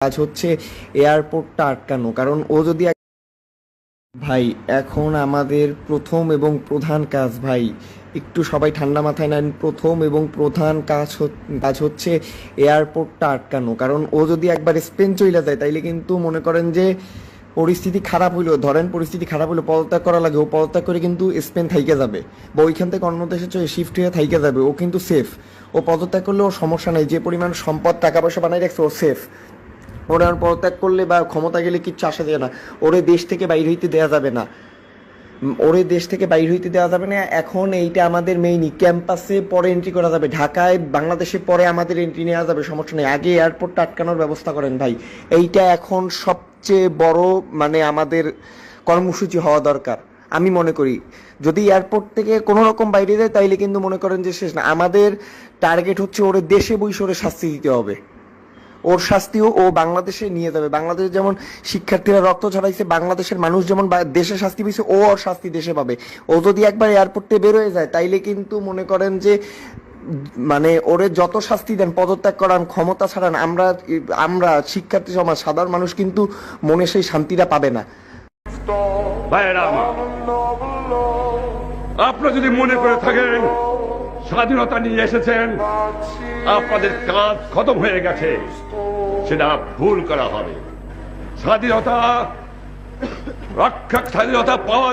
কাজ হচ্ছে এয়ারপোর্টটা আটকানো। কারণ ও যদি ভাই, এখন আমাদের প্রথম এবং প্রধান কাজ ভাই, একটু সবাই ঠান্ডা মাথায় নেন। প্রথম এবং প্রধান কাজ হচ্ছে এয়ারপোর্টটা আটকানো। কারণ ও যদি একবার স্পেন চলে যায় তাইলে কিন্তু মনে করেন যে পরিস্থিতি খারাপ হইলো, ধরেন পরিস্থিতি খারাপ হইলো, পদত্যাগ করা লাগে, ও পদত্যাগ করে কিন্তু স্পেন থাইকে যাবে বা ওইখান থেকে অন্য দেশে শিফট হয়ে থাইকে যাবে। ও কিন্তু সেফ। ও পদত্যাগ করলে ওর সমস্যা নেই, যে পরিমাণ সম্পদ টাকা পয়সা বানাই রাখছে ও সেফ। ওরা আর পদত্যাগ করলে বা ক্ষমতা গেলে কিচ্ছু আসা যায় না। ওরে দেশ থেকে বাইর হইতে দেওয়া যাবে না। ওরে দেশ থেকে বাইর হইতে দেওয়া যাবে না। এখন এইটা আমাদের মেইনই ক্যাম্পাসে পরে এন্ট্রি করা যাবে, ঢাকায় বাংলাদেশে পরে আমাদের এন্ট্রি নেওয়া যাবে, সমস্যা নেই। আগে এয়ারপোর্টটা আটকানোর ব্যবস্থা করেন ভাই। এইটা এখন সবচেয়ে বড় আমাদের কর্মসূচি হওয়া দরকার আমি মনে করি। যদি এয়ারপোর্ট থেকে কোনো রকম বাইরে যায় তাইলে কিন্তু মনে করেন যে শেষ না। আমাদের টার্গেট হচ্ছে ওরে দেশে বসে ওরে শাস্তি দিতে হবে। ওর শাস্তিও ও বাংলাদেশে নিয়ে যাবে। বাংলাদেশে যেমন শিক্ষার্থীরা রক্ত ছড়াইছে, বাংলাদেশের মানুষ যেমন দেশে শাস্তি পেয়েছে, ও ওর শাস্তি দেশে পাবে। ও যদি একবার এয়ারপোর্টে বের হয়ে যায় তাইলে কিন্তু মনে করেন যে ওরে যত শাস্তি দেন, পদত্যাগ করান, ক্ষমতা ছাড়ান, আমরা আমরা শিক্ষার্থী সমাজ, সাধারণ মানুষ কিন্তু মনে সেই শান্তিটা পাবে না। আপনারা যদি মনে করে থাকেন স্বাধীনতা নিয়ে এসেছেন, আপনাদের কাজ খতম হয়ে গেছে, সেটা ভুল করা হবে। স্বাধীনতা পাওয়া